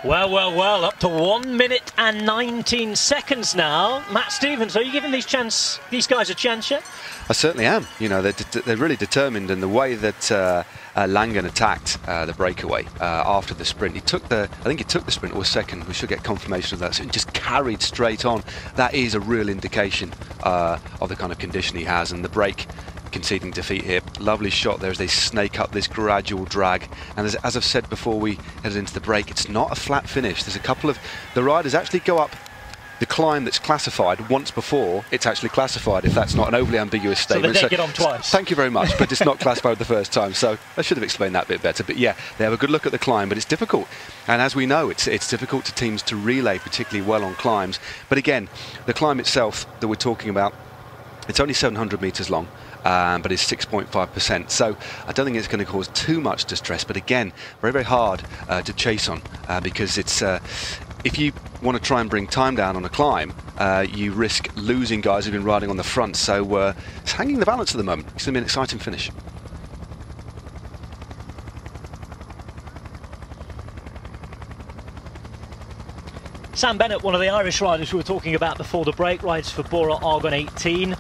Well, well, well, up to 1 minute and 19 seconds now. Matt Stevens, are you giving these guys a chance yet? I certainly am. You know, they're really determined, and the way that Langen attacked the breakaway after the sprint, I think he took the sprint, or second. We should get confirmation of that. So he just carried straight on. That is a real indication of the kind of condition he has, and the break. Conceding defeat here. Lovely shot there as they snake up this gradual drag, and as I've said before we headed into the break, it's not a flat finish. There's a couple of the riders actually go up the climb that's classified once before it's actually classified, if that's not an overly ambiguous statement. So they get on twice. Thank you very much, but it's not classified the first time, so I should have explained that a bit better. But yeah, they have a good look at the climb, but it's difficult, and as we know, it's difficult to teams to relay particularly well on climbs. But again, the climb itself that we're talking about, it's only 700 meters long. But it's 6.5%, so I don't think it's going to cause too much distress. But again, very, very hard to chase on because it's if you want to try and bring time down on a climb, you risk losing guys who've been riding on the front. So it's hanging the balance at the moment. It's going to be an exciting finish. Sam Bennett, one of the Irish riders we were talking about before the break, rides for Bora Argon 18.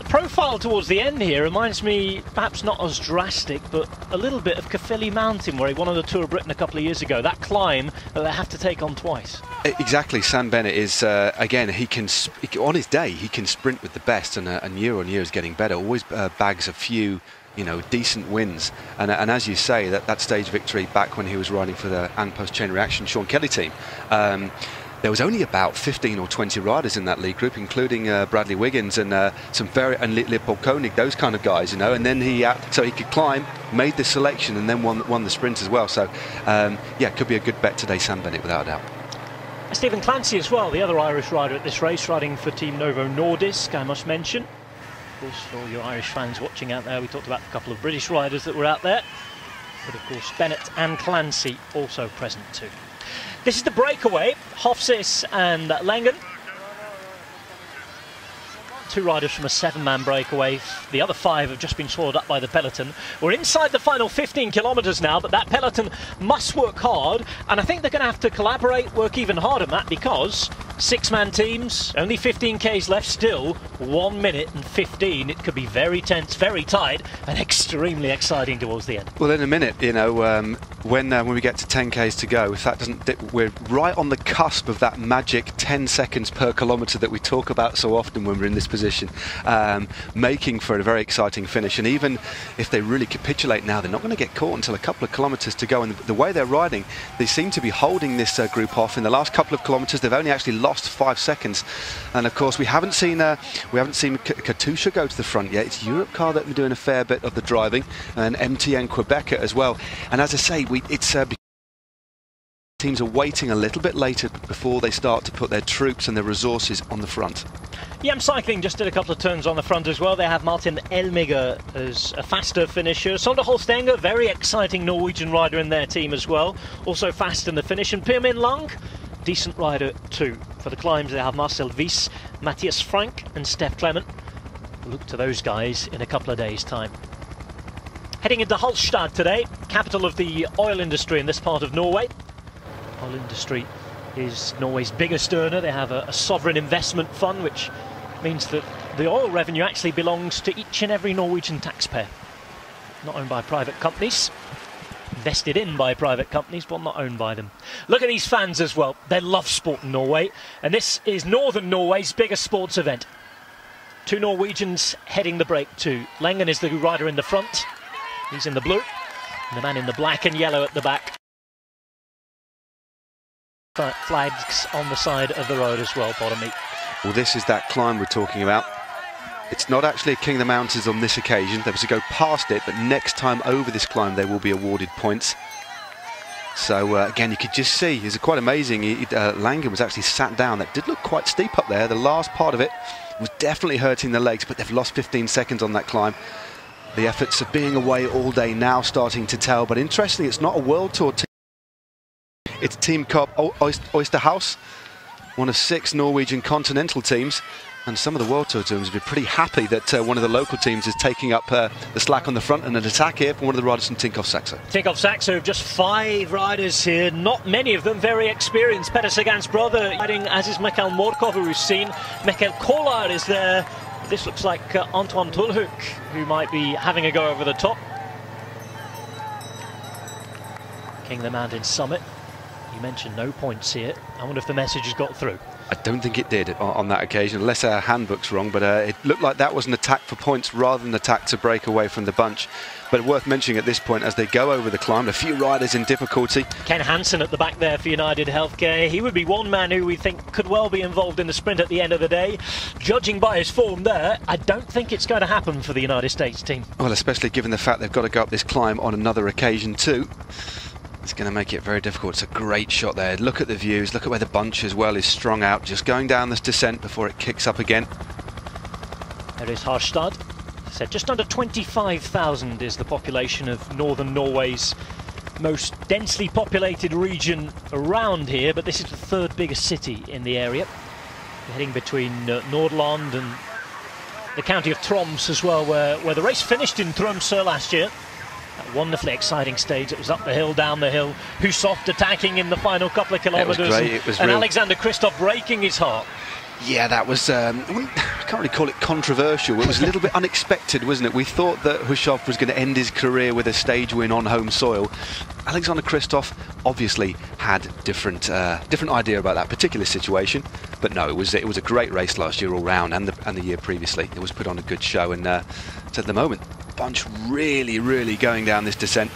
Profile towards the end here reminds me, perhaps not as drastic, but a little bit of Caerphilly Mountain, where he won on the Tour of Britain a couple of years ago. That climb that they have to take on twice. Exactly. Sam Bennett is again, on his day he can sprint with the best, and year on year is getting better. Always bags a few, you know, decent wins, and as you say, that stage victory back when he was riding for the An Post Chain Reaction Sean Kelly team. There was only about 15 or 20 riders in that league group, including Bradley Wiggins and Leopold Koenig, those kind of guys, you know. And then so he could climb, made the selection, and then won the sprint as well. So yeah, could be a good bet today, Sam Bennett, without a doubt. Stephen Clancy as well, the other Irish rider at this race, riding for Team Novo Nordisk, I must mention. Of course, for all your Irish fans watching out there, we talked about a couple of British riders that were out there, but of course Bennett and Clancy also present too. This is the breakaway, Hofsis and Langen. Two riders from a 7-man breakaway. The other 5 have just been swallowed up by the peloton. We're inside the final 15 kilometres now, but that peloton must work hard, and I think they're going to have to collaborate, work even harder, Matt, because 6-man teams, only 15 Ks left still, 1 minute and 15. It could be very tense, very tight, and extremely exciting towards the end. Well, in a minute, you know, when we get to 10 Ks to go, if that doesn't dip, we're right on the cusp of that magic 10 seconds per kilometre that we talk about so often when we're in this position, making for a very exciting finish. And even if they really capitulate now, they're not going to get caught until a couple of kilometres to go. And the way they're riding, they seem to be holding this group off. In the last couple of kilometres, they've only actually lost 5 seconds. And of course, we haven't seen Katusha go to the front yet. It's Europcar that are doing a fair bit of the driving, and MTN Quebec as well. And as I say, teams are waiting a little bit later before they start to put their troops and their resources on the front. Yam Cycling just did a couple of turns on the front as well. They have Martin Elmiger as a faster finisher. Sander Holstenger, very exciting Norwegian rider in their team as well. Also fast in the finish. And Pirmin Lang, decent rider too. For the climbs, they have Marcel Wies, Matthias Frank and Steph Clement. Look to those guys in a couple of days' time. Heading into Hallstad today, capital of the oil industry in this part of Norway. Oil industry is Norway's biggest earner. They have a sovereign investment fund, which means that the oil revenue actually belongs to each and every Norwegian taxpayer. Not owned by private companies, invested in by private companies, but not owned by them. Look at these fans as well. They love sport in Norway, and this is Northern Norway's biggest sports event. 2 Norwegians heading the break too. Langen is the rider in the front. He's in the blue, and the man in the black and yellow at the back. Flags on the side of the road as well, bottom me. Well, this is that climb we're talking about. It's not actually a King of the Mountains on this occasion. They was to go past it, but next time over this climb they will be awarded points. So again, you could just see, it's quite amazing. Langen was actually sat down. That did look quite steep up there. The last part of it was definitely hurting the legs, but they've lost 15 seconds on that climb. The efforts of being away all day now starting to tell, but interestingly, it's not a World Tour team. It's Team Coop Oysterhouse, one of 6 Norwegian continental teams. And some of the World Tour teams would be pretty happy that one of the local teams is taking up the slack on the front, and an attack here from one of the riders from Tinkoff Saxo. Tinkoff Saxo, just 5 riders here, not many of them very experienced. Peter Sagan's brother riding, as is Mikael Morkov, who we've seen. Mikael Kolar is there. This looks like Antoine Tulhoek, who might be having a go over the top. King of the Mountain Summit. You mentioned no points here. I wonder if the message has got through. I don't think it did on that occasion, unless our handbook's wrong, but it looked like that was an attack for points rather than an attack to break away from the bunch. But worth mentioning at this point, as they go over the climb, a few riders in difficulty. Ken Hansen at the back there for United Healthcare. He would be one man who we think could well be involved in the sprint at the end of the day. Judging by his form there, I don't think it's going to happen for the United States team. Well, especially given the fact they've got to go up this climb on another occasion too. It's going to make it very difficult. It's a great shot there. Look at the views, look at where the bunch as well is strung out, just going down this descent before it kicks up again. There is Harstad. Said just under 25,000 is the population of northern Norway's most densely populated region around here, but this is the 3rd biggest city in the area. We're heading between Nordland and the county of Troms as well, where the race finished in Tromsø last year. That wonderfully exciting stage. It was up the hill, down the hill. Hushovd attacking in the final couple of kilometres. It was great. It was and real... Alexander Kristoff breaking his heart. Yeah, that was, I can't really call it controversial. It was a little bit unexpected, wasn't it? We thought that Hushovd was going to end his career with a stage win on home soil. Alexander Kristoff obviously had different idea about that particular situation. But no, it was a great race last year all round, and the year previously. It was put on a good show, and at the moment, bunch really going down this descent.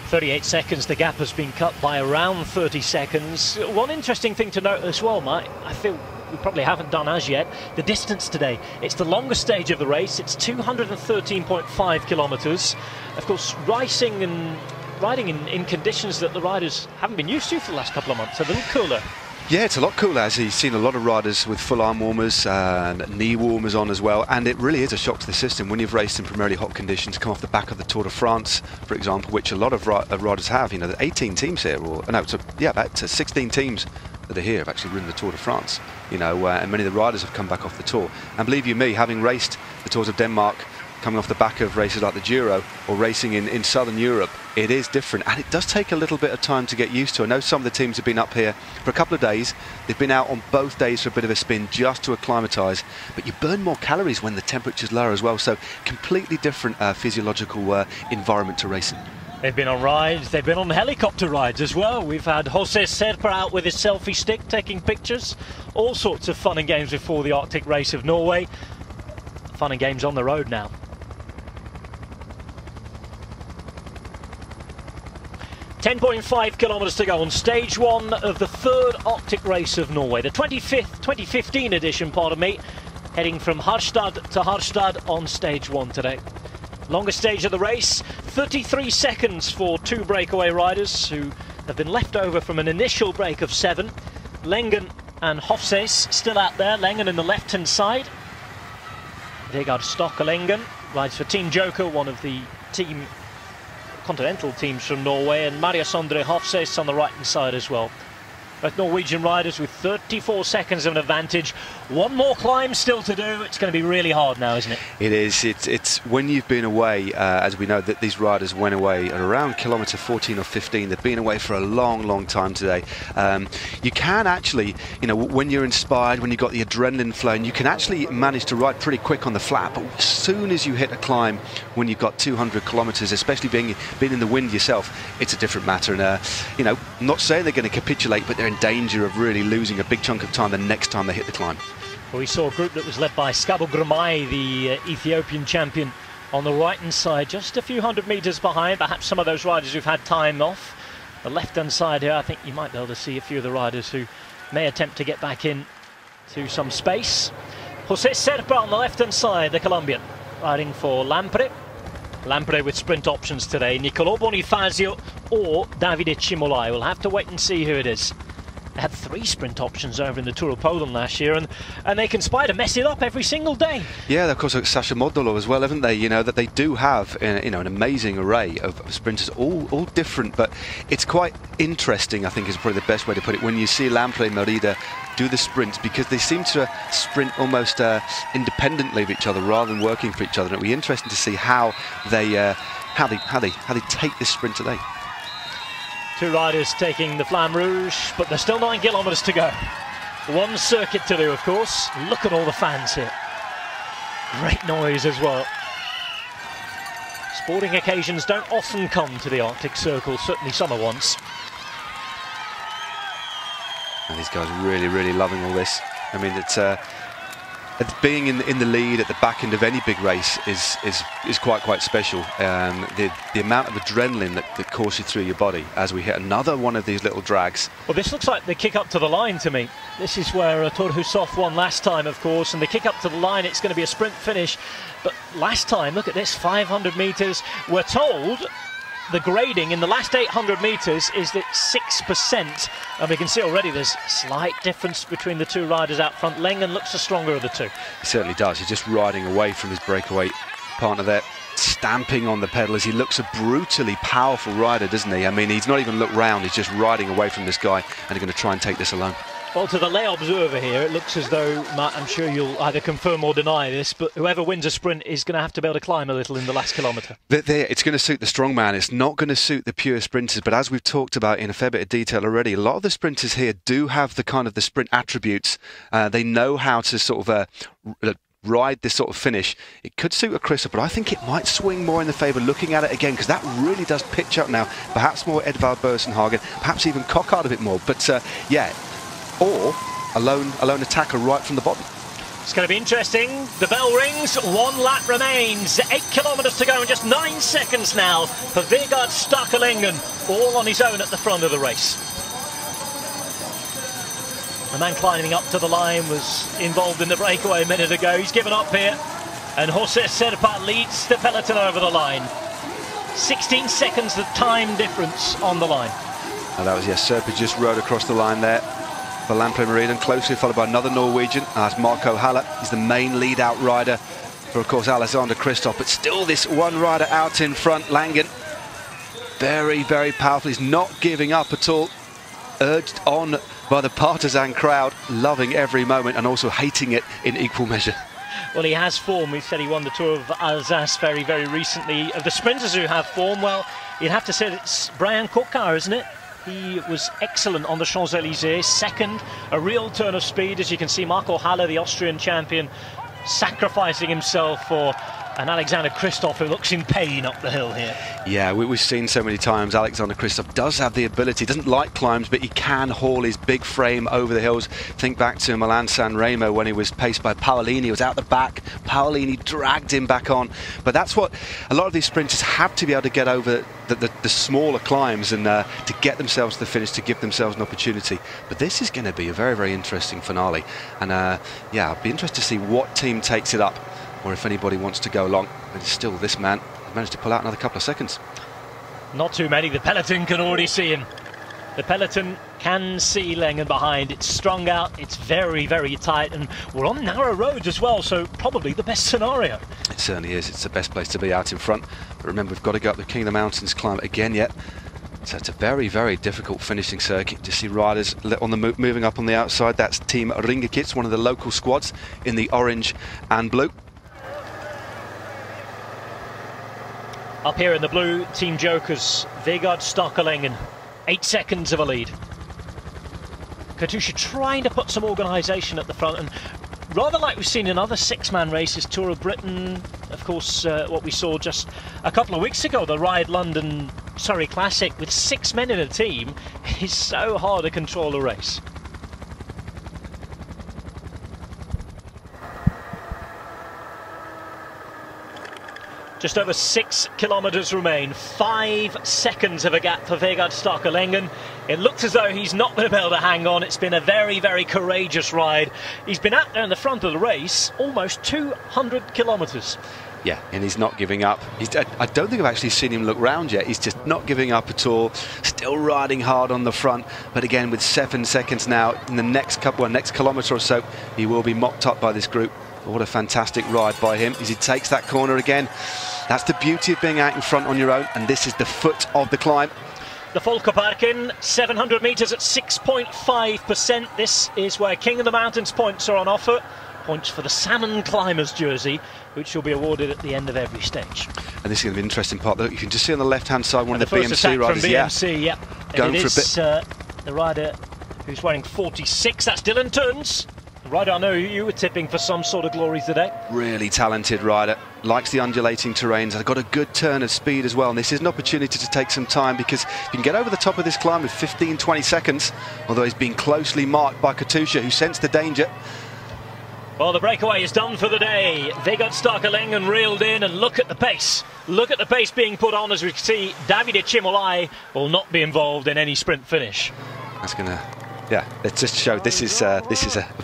38 seconds, the gap has been cut by around 30 seconds. One interesting thing to note as well, Mike, I feel we probably haven't done as yet, the distance today. It's the longest stage of the race. It's 213.5 kilometres. Of course, riding in conditions that the riders haven't been used to for the last couple of months. A little cooler. Yeah, it's a lot cooler, as he's seen a lot of riders with full arm warmers and knee warmers on as well, and it really is a shock to the system when you've raced in primarily hot conditions, come off the back of the Tour de France, for example, which a lot of riders have. You know, there are 18 teams here, about 16 teams that are here have actually ridden the Tour de France, you know, and many of the riders have come back off the Tour. And believe you me, having raced the Tours of Denmark, coming off the back of races like the Giro or racing in southern Europe, it is different, and it does take a little bit of time to get used to. I know some of the teams have been up here for a couple of days. They've been out on both days for a bit of a spin just to acclimatise, but you burn more calories when the temperature's lower as well, so completely different physiological environment to racing. They've been on rides, they've been on helicopter rides as well. We've had Jose Serpa out with his selfie stick taking pictures. All sorts of fun and games before the Arctic race of Norway. Fun and games on the road now. 10.5 kilometres to go on stage 1 of the 3rd Arctic race of Norway. The 2015 edition, pardon me, heading from Harstad to Harstad on stage 1 today. Longest stage of the race, 33 seconds for 2 breakaway riders who have been left over from an initial break of 7. Lengen and Hofses still out there. Lengen in the left-hand side. Vegard Stokke Lengen rides for Team Joker, one of the continental teams from Norway, and Marius Sondre Hofses on the right-hand side as well. Both Norwegian riders with 34 seconds of an advantage. One more climb still to do. It's going to be really hard now, isn't it? It is. It's when you've been away, as we know that these riders went away at around kilometre 14 or 15. They've been away for a long time today. You can actually, you know, when you're inspired, when you've got the adrenaline flowing, you can actually manage to ride pretty quick on the flat. But as soon as you hit a climb, when you've got 200 kilometres, especially being in the wind yourself, it's a different matter. And you know, I'm not saying they're going to capitulate, but they're in danger of really losing a big chunk of time the next time they hit the climb. Well, we saw a group that was led by Skabo Grumai, the Ethiopian champion, on the right-hand side, just a few hundred metres behind. Perhaps some of those riders who've had time off. The left-hand side here, I think you might be able to see a few of the riders who may attempt to get back in to some space. Jose Serpa on the left-hand side, the Colombian, riding for Lampre. Lampre with sprint options today. Niccolò Bonifacio or Davide Cimolai. We'll have to wait and see who it is. They had 3 sprint options over in the Tour of Poland last year, and they conspire to mess it up every single day. Yeah, of course, like Sasha Modolo as well, haven't they? You know, that they do have an amazing array of sprinters, all different, but it's quite interesting, I think is probably the best way to put it, when you see Lampre and Merida do the sprints, because they seem to sprint almost independently of each other rather than working for each other. And it'll be interesting to see how they take this sprint today. 2 riders taking the Flamme Rouge, but there's still 9 kilometres to go. 1 circuit to do, of course. Look at all the fans here. Great noise as well. Sporting occasions don't often come to the Arctic Circle, certainly summer once. And these guys are really, really loving all this. I mean, it's being in the lead at the back end of any big race is quite special. The amount of adrenaline that courses through your body as we hit another one of these little drags. Well, this looks like the kick up to the line to me. This is where Thor Hushoff won last time, of course, and the kick up to the line, it's going to be a sprint finish. But last time, look at this, 500 metres. We're told the grading in the last 800 metres is that 6%, and we can see already there's a slight difference between the 2 riders out front. Lengen looks the stronger of the 2. He certainly does. He's just riding away from his breakaway partner there, stamping on the pedal as he looks a brutally powerful rider, doesn't he? I mean, he's not even looked round, he's just riding away from this guy, and he's going to try and take this alone. Well, to the lay observer here, it looks as though, Matt, I'm sure you'll either confirm or deny this, but whoever wins a sprint is going to have to be able to climb a little in the last kilometre. It's going to suit the strongman. It's not going to suit the pure sprinters. But as we've talked about in a fair bit of detail already, a lot of the sprinters here do have the kind of the sprint attributes. They know how to sort of ride this sort of finish. It could suit a Christoph, but I think it might swing more in the favour looking at it again, because that really does pitch up now. Perhaps more Edvard Bosenhagen, perhaps even Cockard a bit more. But yeah. Or a lone attacker right from the bottom. It's going to be interesting. The bell rings, 1 lap remains, 8 kilometres to go and just 9 seconds now for Vegard Starkelengen, all on his own at the front of the race. The man climbing up to the line was involved in the breakaway a minute ago. He's given up here, and Jose Serpa leads the peloton over the line. 16 seconds the time difference on the line. And that was, yes, Serpa just rode across the line there for Lampre Meriden, closely followed by another Norwegian. That's Marco Haller. He's the main lead-out rider for, of course, Alexander Kristoff. But still this one rider out in front, Langen. Very, very powerful. He's not giving up at all. Urged on by the partisan crowd, loving every moment and also hating it in equal measure. Well, he has form. We said he won the Tour of Alsace very, very recently. Of the sprinters who have form, well, you'd have to say it's Brian Cockard, isn't it? He was excellent on the Champs-Élysées, second, a real turn of speed. As you can see, Marco Haller, the Austrian champion, sacrificing himself for an Alexander Kristoff who looks in pain up the hill here. Yeah, we've seen so many times Alexander Kristoff does have the ability, doesn't like climbs, but he can haul his big frame over the hills. Think back to Milan San Remo when he was paced by Paolini. He was out the back, Paolini dragged him back on. But that's what a lot of these sprinters have to be able to get over, the smaller climbs, and to get themselves to the finish, to give themselves an opportunity. But this is going to be a very, very interesting finale. And yeah, I'll be interested to see what team takes it up, or if anybody wants to go along. But still, this man managed to pull out another couple of seconds. Not too many. The peloton can already see him. The peloton can see Lengen behind. It's strung out, it's very, very tight, and we're on narrow roads as well, so probably the best scenario. It certainly is. It's the best place to be, out in front. But remember, we've got to go up the King of the Mountains climb again yet. So it's a very, very difficult finishing circuit to see riders on the moving up on the outside. That's Team Ringekits, one of the local squads in the orange and blue. Up here in the blue, Team Jokers, Vegard Starkelengen, 8 seconds of a lead. Katusha trying to put some organisation at the front, and rather like we've seen in other 6-man races, Tour of Britain, of course, what we saw just a couple of weeks ago, the Ride London Surrey Classic, with 6 men in a team, is so hard to control a race. Just over 6 kilometres remain, 5 seconds of a gap for Vegard Starkelengen. It looks as though he's not going to be able to hang on. It's been a very, very courageous ride. He's been out there in the front of the race almost 200 kilometres. Yeah, and he's not giving up. I don't think I've actually seen him look round yet. He's just not giving up at all. Still riding hard on the front. But again, with 7 seconds now, in the next kilometre or so, he will be mopped up by this group. But what a fantastic ride by him as he takes that corner again. That's the beauty of being out in front on your own, and this is the foot of the climb. The Folkeparken, 700 metres at 6.5%. This is where King of the Mountains points are on offer. Points for the Salmon Climbers jersey, which will be awarded at the end of every stage. And this is going to be an interesting part. Look, you can just see on the left-hand side one of the first BMC riders. From BMC, yeah. Going for a bit. The rider who's wearing 46. That's Dylan Turns. The rider I know you were tipping for some sort of glory today. Really talented rider. Likes the undulating terrains. Has got a good turn of speed as well. And this is an opportunity to take some time, because if you can get over the top of this climb with 15-20 seconds, although he's been closely marked by Katusha, who sensed the danger. Well, the breakaway is done for the day. They got Starkelengen reeled in, and look at the pace. Look at the pace being put on as we see Davide Cimolai will not be involved in any sprint finish. That's going to, yeah, let's just show this is a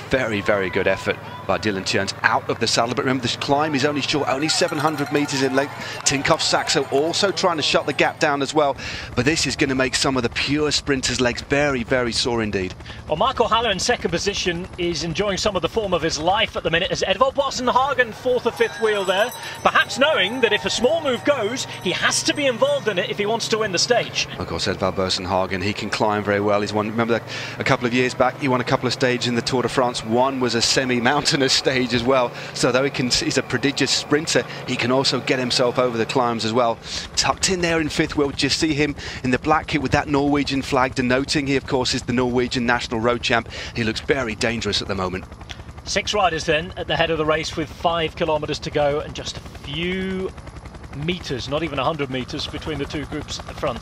very, very good effort by Dylan Teuns out of the saddle. But remember, this climb is only short, only 700 metres in length. Tinkoff Saxo also trying to shut the gap down as well. But this is going to make some of the pure sprinters' legs very, very sore indeed. Well, Marco Haller in second position is enjoying some of the form of his life at the minute, as Edvald Boasson-Hagen fourth or fifth wheel there, perhaps knowing that if a small move goes, he has to be involved in it if he wants to win the stage. Of course, Edvald Boasson-Hagen, he can climb very well. He's won, remember a couple of years back, he won a couple of stages in the Tour de France. One was a semi-mountainous stage as well. So though he's a prodigious sprinter, he can also get himself over the climbs as well. Tucked in there in fifth wheel, just see him in the black kit with that Norwegian flag denoting he, of course, is the Norwegian national road champ. He looks very dangerous at the moment. 6 riders then at the head of the race with 5 kilometres to go, and just a few metres, not even 100 metres, between the two groups at the front.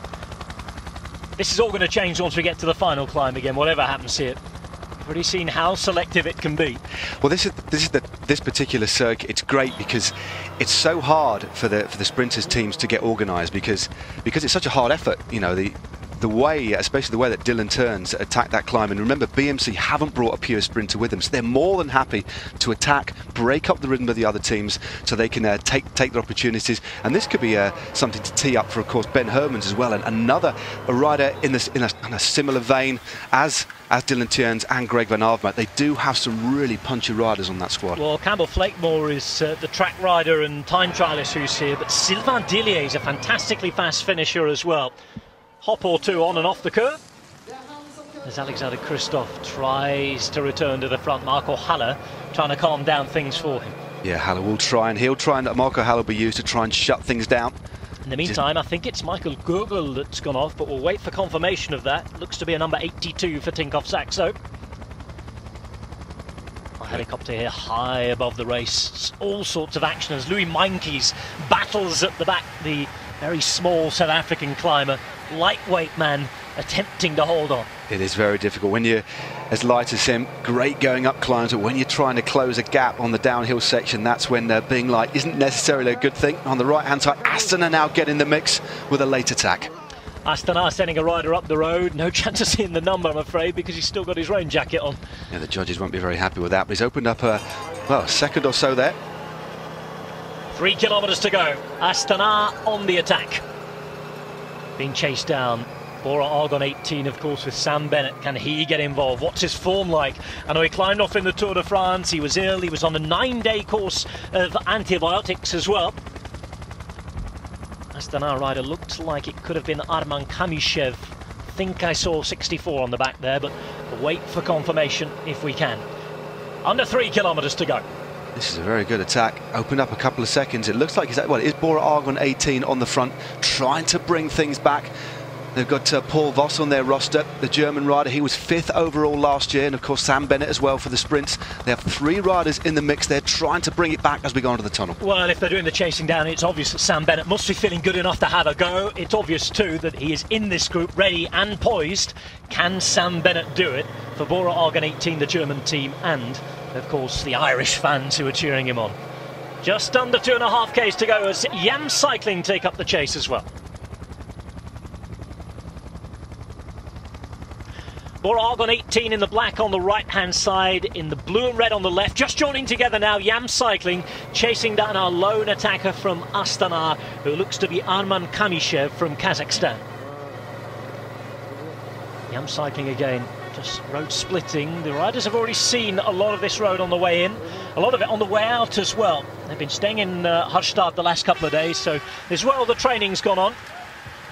This is all going to change once we get to the final climb again, whatever happens here. We've already seen how selective it can be. Well, this particular circuit, it's great because it's so hard for the sprinters teams to get organised, because it's such a hard effort. You know, the way, especially the way that Dylan Teuns attacked that climb. And remember, BMC haven't brought a pure sprinter with them, so they're more than happy to attack, break up the rhythm of the other teams, so they can take their opportunities. And this could be something to tee up for, of course, Ben Hermans as well, and another rider in a similar vein as Dylan Teuns and Greg Van Avermaet. They do have some really punchy riders on that squad. Well, Campbell Flakemore is the track rider and time trialist who's here, but Sylvain Dillier is a fantastically fast finisher as well. Hop or two on and off the curve as Alexander Kristoff tries to return to the front. Marco Haller trying to calm down things for him. Yeah, Haller will try, and he'll try, and Marco Haller will be used to try and shut things down. In the meantime, I think it's Michael Gurgel that's gone off, but we'll wait for confirmation of that. Looks to be a number 82 for Tinkoff Saxo. A helicopter here high above the race. All sorts of action as Louis Meintjes battles at the back, the very small South African climber. Lightweight man attempting to hold on. It is very difficult when you're as light as him. Great going up climbs, but when you're trying to close a gap on the downhill section, that's when being light isn't necessarily a good thing. On the right hand side, Astana now getting the mix with a late attack. Astana sending a rider up the road. No chance of seeing the number, I'm afraid, because he's still got his rain jacket on. Yeah, the judges won't be very happy with that, but he's opened up a second or so there. 3 kilometres to go. Astana on the attack. Being chased down. Bora Argon 18, of course, with Sam Bennett. Can he get involved? What's his form like? I know he climbed off in the Tour de France. He was ill. He was on a 9-day course of antibiotics as well. Astana rider looked like it could have been Arman Kamishev. I think I saw 64 on the back there, but we'll wait for confirmation if we can. Under 3 kilometres to go. This is a very good attack. Opened up a couple of seconds. It looks like it is Bora Argon 18 on the front, trying to bring things back. They've got Paul Voss on their roster, the German rider. He was 5th overall last year, and of course Sam Bennett as well for the sprints. They have 3 riders in the mix. They're trying to bring it back as we go into the tunnel. Well, if they're doing the chasing down, it's obvious that Sam Bennett must be feeling good enough to have a go. It's obvious too that he is in this group, ready and poised. Can Sam Bennett do it for Bora Argon 18, the German team, and of course the Irish fans who are cheering him on? Just under 2.5 k's to go as Yam Cycling take up the chase as well. Borag on 18 in the black on the right-hand side, in the blue and red on the left. Just joining together now, Yam Cycling, chasing down our lone attacker from Astana, who looks to be Arman Kamishev from Kazakhstan. Yam Cycling again, just road splitting. The riders have already seen a lot of this road on the way in, a lot of it on the way out as well. They've been staying in Harstad the last couple of days, so as well the training's gone on.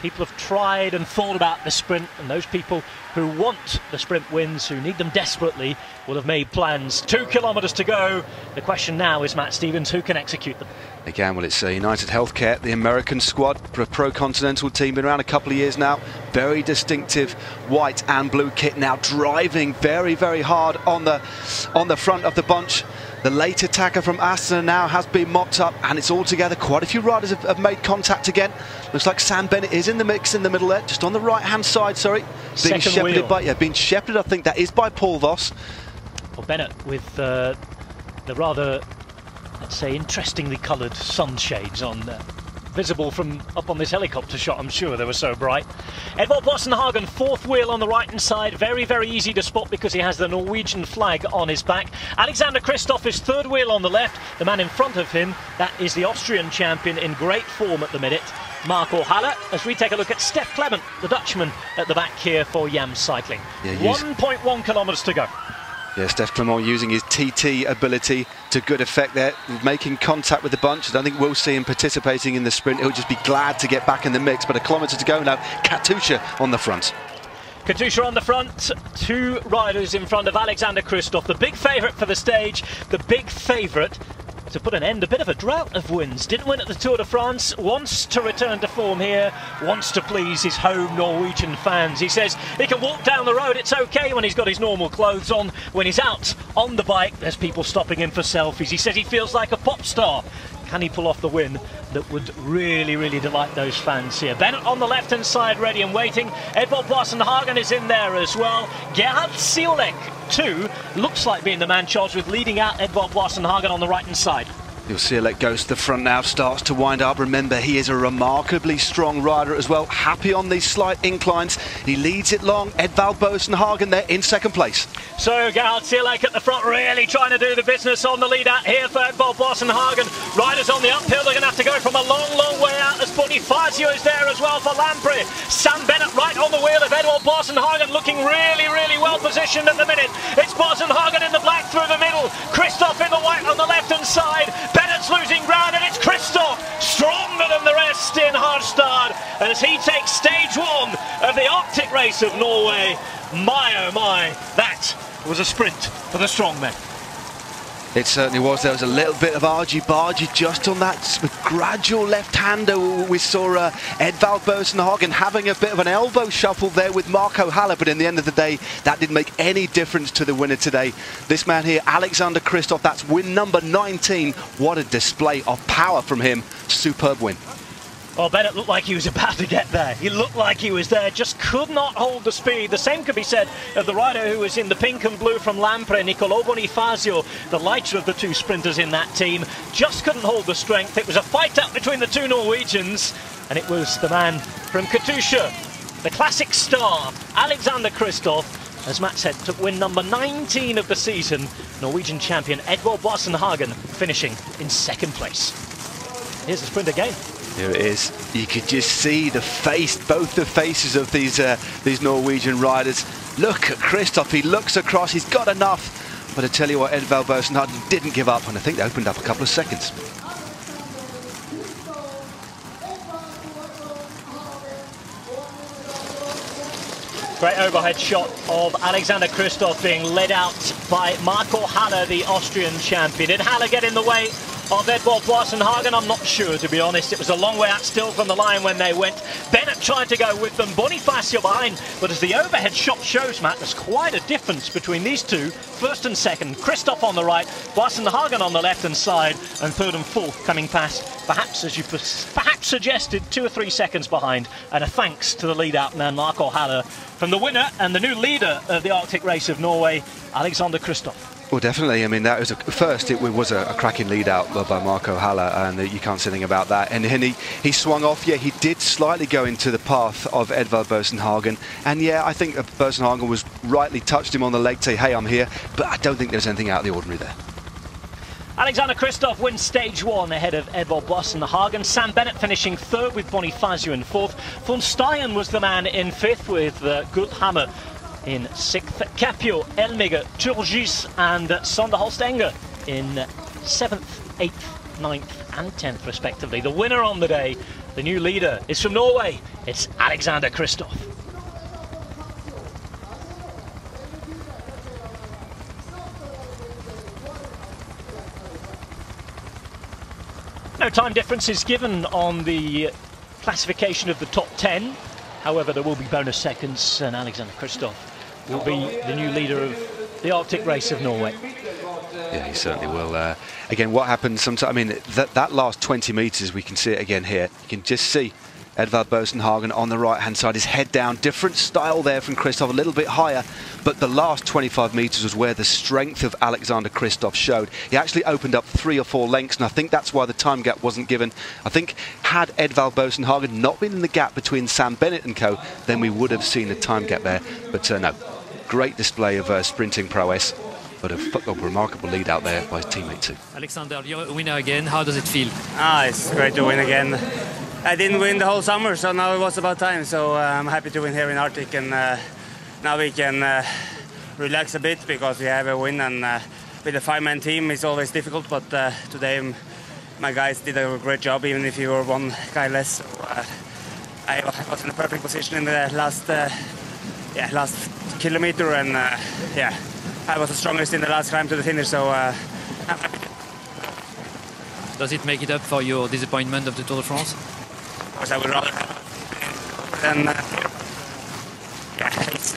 People have tried and thought about the sprint, and those people who want the sprint wins, who need them desperately, will have made plans. 2 kilometres to go. The question now is, Matt Stevens, who can execute them? Again, well, it's United Healthcare, the American squad, pro-continental team, been around a couple of years now. Very distinctive white and blue kit, now driving very, very hard on the front of the bunch. The late attacker from Astana now has been mopped up, and it's all together. Quite a few riders have made contact again. Looks like Sam Bennett is in the mix in the middle there, just on the right-hand side, sorry. Being shepherded by, being shepherded, I think that is by Paul Voss. Well, Bennett with the rather, let's say, interestingly coloured sunshades on there. Visible from up on this helicopter shot, I'm sure they were so bright. Edvald Boasson Hagen, fourth wheel on the right-hand side. Very, very easy to spot because he has the Norwegian flag on his back. Alexander Kristoff is third wheel on the left. The man in front of him, that is the Austrian champion in great form at the minute, Marco Haller, as we take a look at Stef Clement, the Dutchman, at the back here for Yam Cycling. 1.1 kilometres to go. Yeah, Stef Clement using his TT ability to good effect there, making contact with the bunch. I don't think we'll see him participating in the sprint. He'll just be glad to get back in the mix. But a kilometre to go now. Katusha on the front. Katusha on the front, 2 riders in front of Alexander Kristoff, the big favourite for the stage, the big favourite to put an end, a bit of a drought of wins. Didn't win at the Tour de France, wants to return to form here, wants to please his home Norwegian fans. He says he can walk down the road, it's okay when he's got his normal clothes on. When he's out on the bike, there's people stopping him for selfies. He says he feels like a pop star. Can he pull off the win that would really, really delight those fans here? Bennett on the left-hand side, ready and waiting. Edvald Boasson Hagen is in there as well. Gerhard Siolek, too, looks like being the man charged with leading out Edvald Boasson Hagen on the right-hand side. You'll see Siolek goes to the front now, starts to wind up. Remember, he is a remarkably strong rider as well. Happy on these slight inclines. He leads it long. Edvald Boasson Hagen there in second place. So Gerhard Siolek at the front, really trying to do the business on the lead out here for Edvald Boasson Hagen. Riders on the uphill, they're going to have to go from a long, long way out as Bonifacio is there as well for Lampre. Sam Bennett right on the wheel of Edvald Boasson Hagen, looking really, really well positioned at the minute. It's Boasson Hagen in the black through the middle. Kristoff in the white on the left-hand side. Bennett's losing ground, and it's Kristoff, stronger than the rest in Harstad, as he takes stage 1 of the Arctic race of Norway. My oh my, that was a sprint for the strongmen. It certainly was. There was a little bit of argy-bargy just on that gradual left-hander. We saw Edvald Boasson Hagen having a bit of an elbow shuffle there with Marco Haller, but in the end of the day, that didn't make any difference to the winner today. This man here, Alexander Kristoff, that's win number 19. What a display of power from him. Superb win. Well, Bennett looked like he was about to get there. He looked like he was there, just could not hold the speed. The same could be said of the rider who was in the pink and blue from Lampre, Niccolò Bonifacio, the lighter of the 2 sprinters in that team. Just couldn't hold the strength. It was a fight up between the 2 Norwegians, and it was the man from Katusha, the classic star, Alexander Kristoff, as Matt said, took win number 19 of the season. Norwegian champion Edvald Boasson Hagen finishing in second place. Here's the sprint again. Here it is. You could just see the face, both the faces of these Norwegian riders. Look at Kristoff. He looks across. He's got enough. But I tell you what, Edvald Boasson Hagen didn't give up, and I think they opened up a couple of seconds. Great overhead shot of Alexander Kristoff being led out by Marco Haller, the Austrian champion. Did Haller get in the way of Edvald Boasson Hagen? I'm not sure, to be honest. It was a long way out still from the line when they went. Bennett tried to go with them, Bonifacio behind, but as the overhead shot shows, Matt, there's quite a difference between these 2, first and second. Kristoff on the right, Boasson Hagen on the left-hand side, and third and fourth coming past, perhaps, as you perhaps suggested, 2 or 3 seconds behind. And a thanks to the lead-out man, Marco Haller, from the winner and the new leader of the Arctic race of Norway, Alexander Kristoff. Well, definitely. I mean, that was first. It was a cracking lead out by Marco Haller, and you can't say anything about that. And he swung off. Yeah, he did slightly go into the path of Edvald Boasson-Hagen, and yeah, I think Boasson-Hagen was rightly touched him on the leg to say, "Hey, I'm here," but I don't think there's anything out of the ordinary there. Alexander Kristoff wins stage 1 ahead of Edvald Boasson-Hagen. Sam Bennett finishing 3rd with Bonifacio in 4th. Von Steyen was the man in 5th with Guldhammer in 6th. Capio, Elmiger, Turgis and Sander Holstenger in 7th, 8th, 9th and 10th respectively. The winner on the day, the new leader, is from Norway. It's Alexander Kristoff. No time difference is given on the classification of the top 10. However, there will be bonus seconds, and Alexander Kristoff will be the new leader of the Arctic race of Norway. Yeah, he certainly will. Again, what happens sometimes, I mean, that last 20 metres, we can see it again here. You can just see Edvald Boasson-Hagen on the right-hand side, his head down. Different style there from Kristoff, a little bit higher. But the last 25 metres was where the strength of Alexander Kristoff showed. He actually opened up 3 or 4 lengths, and I think that's why the time gap wasn't given. I think had Edvald Boasson-Hagen not been in the gap between Sam Bennett and co, then we would have seen a time gap there. But no, great display of sprinting prowess, but a remarkable lead out there by his teammate too. Alexander, you're a winner again. How does it feel? It's great to win again. I didn't win the whole summer, so now it was about time. So I'm happy to win here in Arctic, and now we can relax a bit because we have a win. And with a 5-man team, it's always difficult. But today, my guys did a great job, even if you were 1 guy less. So, I was in a perfect position in the last kilometer, and I was the strongest in the last climb to the finish. So I'm happy. Does it make it up for your disappointment of the Tour de France? Of course, I would rather have than it's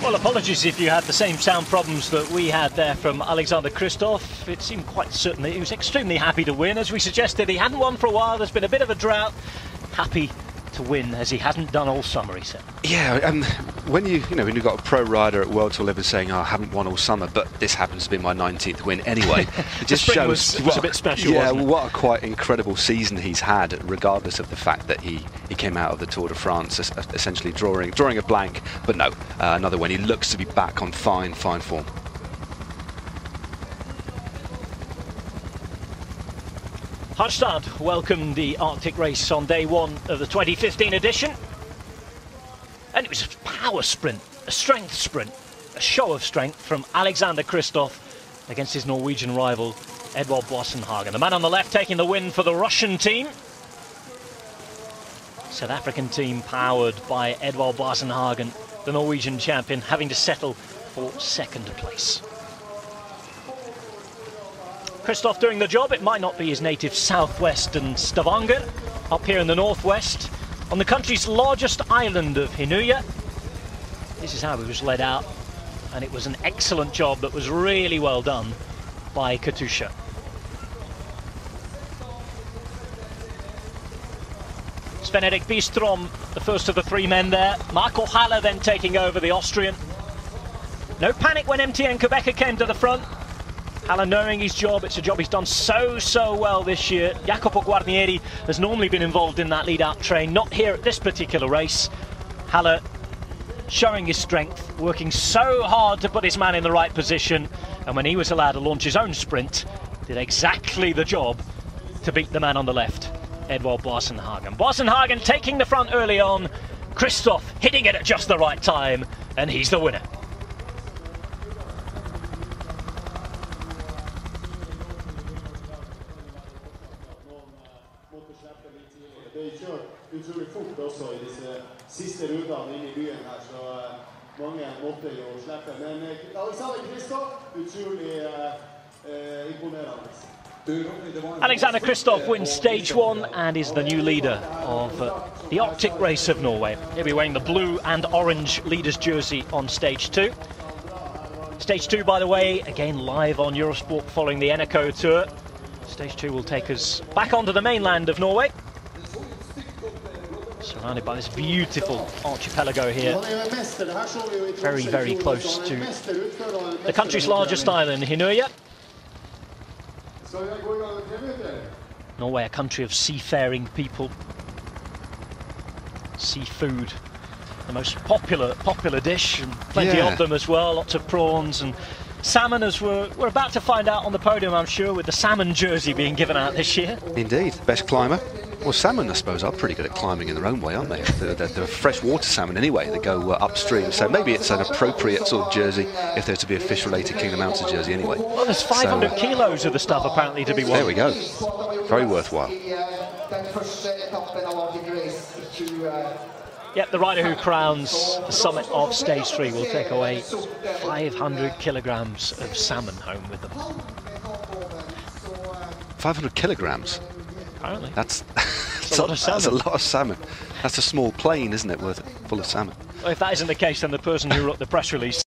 Well, apologies if you had the same sound problems that we had there from Alexander Kristoff. It seemed quite certain that he was extremely happy to win. As we suggested, he hadn't won for a while. There's been a bit of a drought. Happy to win as he hasn't done all summer, he said. Yeah, when you've got a pro rider at World Tour level saying, "Oh, I haven't won all summer, but this happens to be my 19th win anyway," it just shows was a bit special. Yeah, wasn't it? what a quite incredible season he's had, regardless of the fact that he came out of the Tour de France essentially drawing a blank. But no, another win. He looks to be back on fine form. Harstad welcomed the Arctic race on day 1 of the 2015 edition. And it was a power sprint, a strength sprint, a show of strength from Alexander Kristoff against his Norwegian rival, Edvald Boasson-Hagen. The man on the left taking the win for the Russian team. South African team powered by Edvald Boasson-Hagen, the Norwegian champion, having to settle for 2nd place. Kristoff doing the job. It might not be his native southwestern Stavanger, up here in the northwest, on the country's largest island of Hinuya. This is how he was led out, and it was an excellent job that was really well done by Katusha. Sven-Erik Bistrom, the first of the 3 men there. Marco Haller then taking over, the Austrian. No panic when MTN Quebec came to the front. Haller knowing his job, it's a job he's done so well this year. Jacopo Guarnieri has normally been involved in that lead-out train, not here at this particular race. Haller showing his strength, working so hard to put his man in the right position, and when he was allowed to launch his own sprint, did exactly the job to beat the man on the left, Edvald Boasson-Hagen. Boasson-Hagen taking the front early on, Kristoff hitting it at just the right time, and he's the winner. Utrolig fort også I disse siste rundene inn I byen her, så mange måtte jo slippe. Men Alexander Kristoff, utrolig imponerende. Alexander Kristoff wins stage 1 and is the new leader of the Arctic race of Norway. He'll be wearing the blue and orange leader's jersey on stage 2. Stage 2, by the way, again live on Eurosport following the Eneco Tour. Stage 2 will take us back onto the mainland of Norway, surrounded by this beautiful archipelago here, very, very close to the country's largest island, Hinuya. Norway, a country of seafaring people. Seafood, the most popular dish, and plenty of them as well, lots of prawns and salmon, as we're about to find out on the podium, I'm sure, with the salmon jersey being given out this year. Indeed, best climber. Well, salmon, I suppose, are pretty good at climbing in their own way, aren't they? They're freshwater salmon anyway, they go upstream, so maybe it's an appropriate sort of jersey if there's to be a fish-related King of Mountains jersey anyway. Well, there's 500 kilos of the stuff apparently to be won. There we go. Very worthwhile. Yep, the rider who crowns the summit of Stage 3 will take away 500 kilograms of salmon home with them. 500 kilograms? Apparently. That's a lot of salmon. That's a lot of salmon. That's a small plane, isn't it, full of salmon? Well, if that isn't the case, then the person who wrote the press release